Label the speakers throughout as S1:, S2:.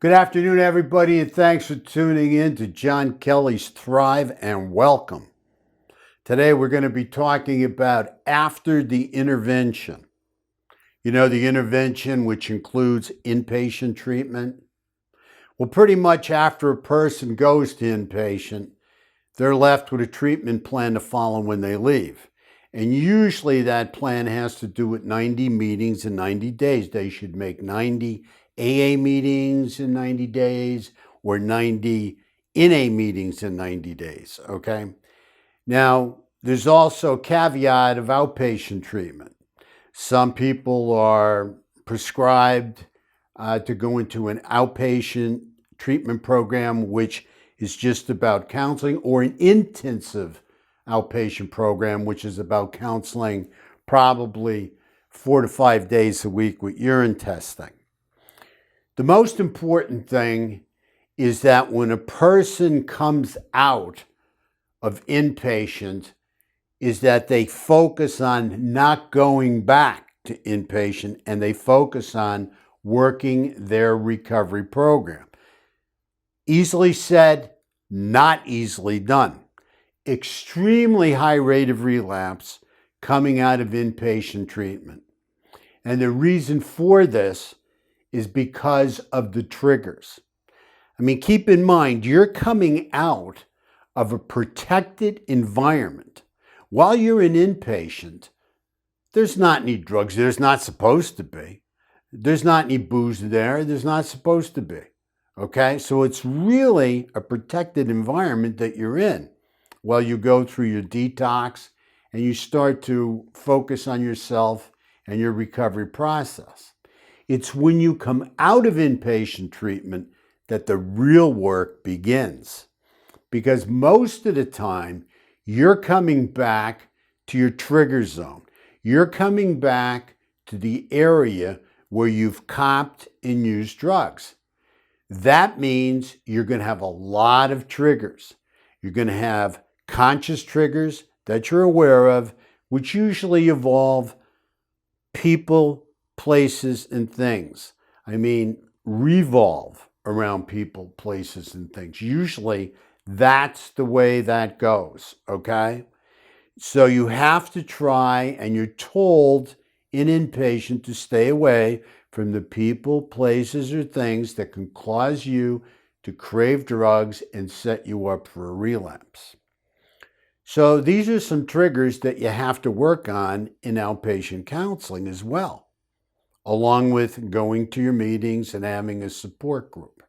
S1: Good afternoon, everybody, and thanks for tuning in to John Kelly's Thrive and Welcome. Today, we're going to be talking about after the intervention. You know, the intervention, which includes inpatient treatment. Well, pretty much after a person goes to inpatient, they're left with a treatment plan to follow when they leave. And usually that plan has to do with 90 meetings in 90 days. They should make 90 AA meetings in 90 days or 90 NA meetings in 90 days, okay? Now, there's also a caveat of outpatient treatment. Some people are prescribed to go into an outpatient treatment program, which is just about counseling, or an intensive outpatient program, which is about counseling probably 4 to 5 days a week with urine testing. The most important thing is that when a person comes out of inpatient, is that they focus on not going back to inpatient and they focus on working their recovery program. Easily said, not easily done. Extremely high rate of relapse coming out of inpatient treatment. And the reason for this is because of the triggers. I mean, keep in mind, you're coming out of a protected environment. While you're an inpatient, there's not any drugs. There's not supposed to be. There's not any booze there. There's not supposed to be. Okay? So it's really a protected environment that you're in while you go through your detox and you start to focus on yourself and your recovery process. It's when you come out of inpatient treatment that the real work begins. Because most of the time, you're coming back to your trigger zone. You're coming back to the area where you've copped and used drugs. That means you're going to have a lot of triggers. You're going to have conscious triggers that you're aware of, which usually involve people, places, and things. I mean, revolve around people, places, and things. Usually, that's the way that goes, okay? So you have to try, and you're told in inpatient to stay away from the people, places, or things that can cause you to crave drugs and set you up for a relapse. So these are some triggers that you have to work on in outpatient counseling as well, along with going to your meetings and having a support group.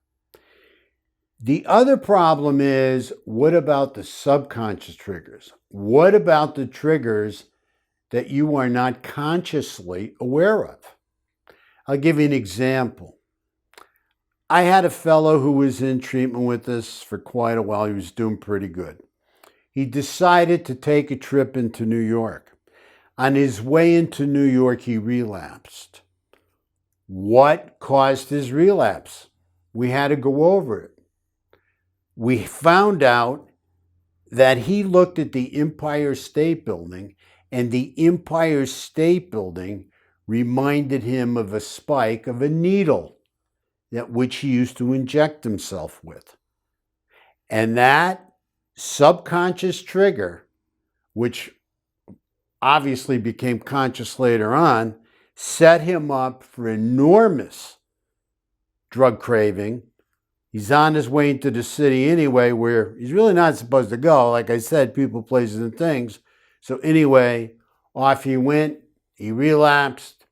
S1: The other problem is, what about the subconscious triggers? What about the triggers that you are not consciously aware of? I'll give you an example. I had a fellow who was in treatment with us for quite a while. He was doing pretty good. He decided to take a trip into New York. On his way into New York, he relapsed. What caused his relapse? We had to go over it. We found out that he looked at the Empire State Building, and the Empire State Building reminded him of a spike of a needle that which he used to inject himself with. And that subconscious trigger, which obviously became conscious later on, set him up for enormous drug craving. He's on his way into the city anyway, where he's really not supposed to go. Like I said, people, places, and things. So anyway, off he went. He relapsed.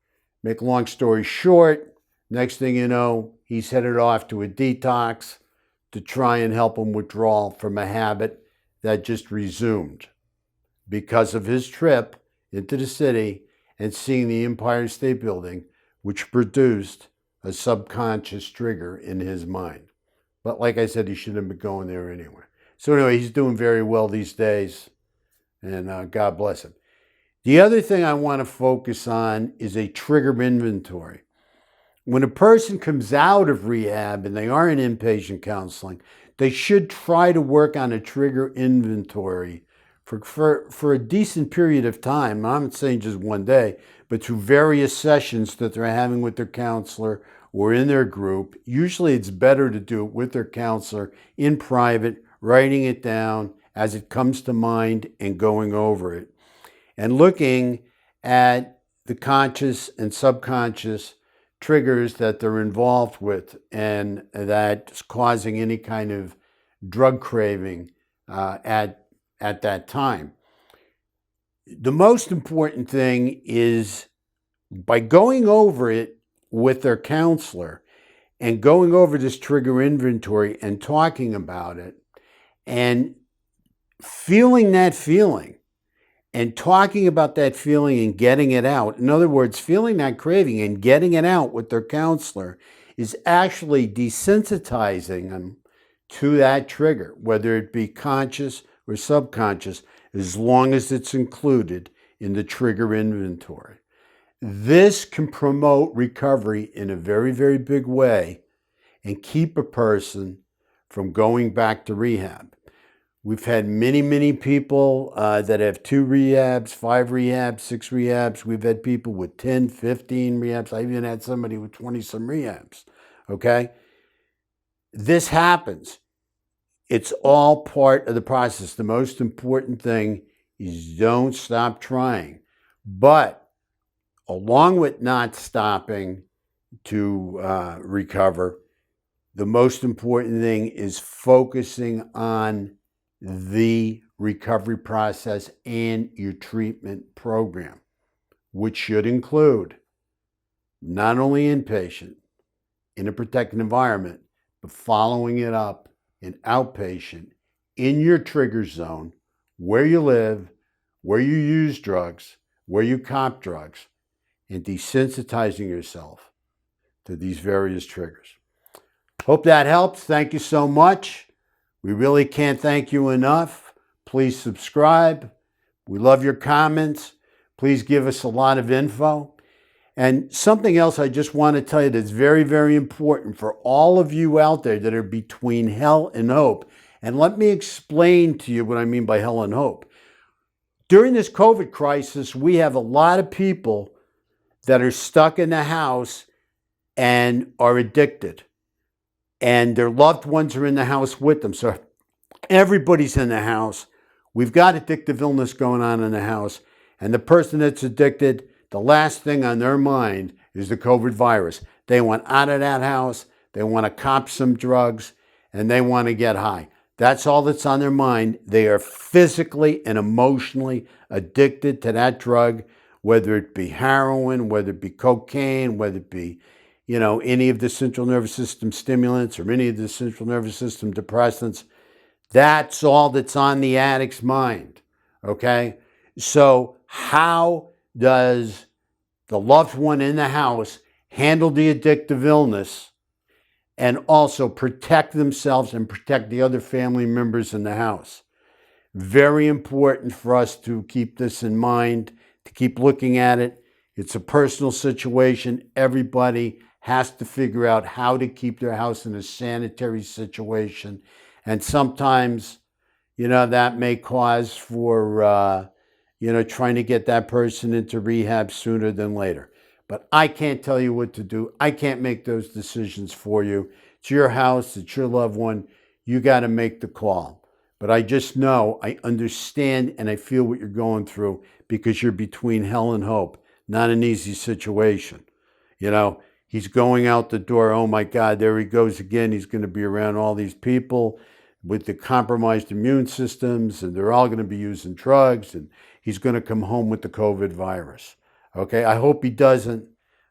S1: Make a long story short, next thing you know, he's headed off to a detox to try and help him withdraw from a habit that just resumed because of his trip into the city and seeing the Empire State Building, which produced a subconscious trigger in his mind. But like I said, he shouldn't have been going there anyway. So anyway, he's doing very well these days, and God bless him. The other thing I want to focus on is a trigger inventory. When a person comes out of rehab and they are in inpatient counseling, they should try to work on a trigger inventory for a decent period of time. I'm not saying just one day, but through various sessions that they're having with their counselor or in their group. Usually it's better to do it with their counselor in private, writing it down as it comes to mind and going over it, and looking at the conscious and subconscious triggers that they're involved with and that's causing any kind of drug craving at that time. The most important thing is by going over it with their counselor and going over this trigger inventory and talking about it and feeling that feeling and talking about that feeling and getting it out. In other words, feeling that craving and getting it out with their counselor is actually desensitizing them to that trigger, whether it be conscious or subconscious, as long as it's included in the trigger inventory. This can promote recovery in a very, very big way and keep a person from going back to rehab. We've had many, many people that have 2 rehabs, 5 rehabs, 6 rehabs. We've had people with 10, 15 rehabs. I even had somebody with 20-some rehabs, okay? This happens. It's all part of the process. The most important thing is don't stop trying. But along with not stopping to recover, the most important thing is focusing on the recovery process and your treatment program, which should include not only inpatient in a protected environment, but following it up in outpatient in your trigger zone, where you live, where you use drugs, where you cop drugs, and desensitizing yourself to these various triggers. Hope that helps. Thank you so much. We really can't thank you enough. Please subscribe. We love your comments. Please give us a lot of info. And something else I just want to tell you that's very, very important for all of you out there that are between hell and hope. And let me explain to you what I mean by hell and hope. During this COVID crisis, we have a lot of people that are stuck in the house and are addicted. And their loved ones are in the house with them. So everybody's in the house. We've got addictive illness going on in the house. And the person that's addicted, the last thing on their mind is the COVID virus. They want out of that house. They want to cop some drugs. And they want to get high. That's all that's on their mind. They are physically and emotionally addicted to that drug, whether it be heroin, whether it be cocaine, whether it be any of the central nervous system stimulants or any of the central nervous system depressants. That's all that's on the addict's mind, okay? So how does the loved one in the house handle the addictive illness and also protect themselves and protect the other family members in the house? Very important for us to keep this in mind, to keep looking at it. It's a personal situation. Everybody has to figure out how to keep their house in a sanitary situation. And sometimes, that may cause for, trying to get that person into rehab sooner than later. But I can't tell you what to do. I can't make those decisions for you. It's your house. It's your loved one. You got to make the call. But I just know, I understand, and I feel what you're going through because you're between hell and hope. Not an easy situation. He's going out the door. Oh my God, there he goes again. He's going to be around all these people with the compromised immune systems, and they're all going to be using drugs, and he's going to come home with the COVID virus. Okay, I hope he doesn't,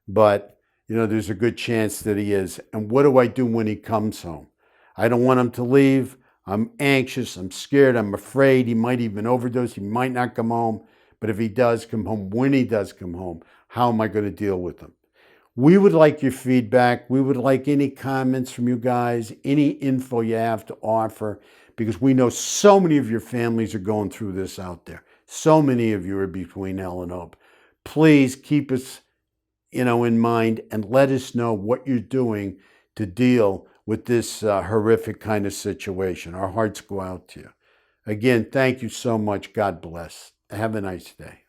S1: but there's a good chance that he is. And what do I do when he comes home? I don't want him to leave. I'm anxious. I'm scared. I'm afraid he might even overdose. He might not come home. But if he does come home, when he does come home, how am I going to deal with him? We would like your feedback. We would like any comments from you guys, any info you have to offer, because we know so many of your families are going through this out there. So many of you are between hell and hope. Please keep us, in mind and let us know what you're doing to deal with this horrific kind of situation. Our hearts go out to you. Again, thank you so much. God bless. Have a nice day.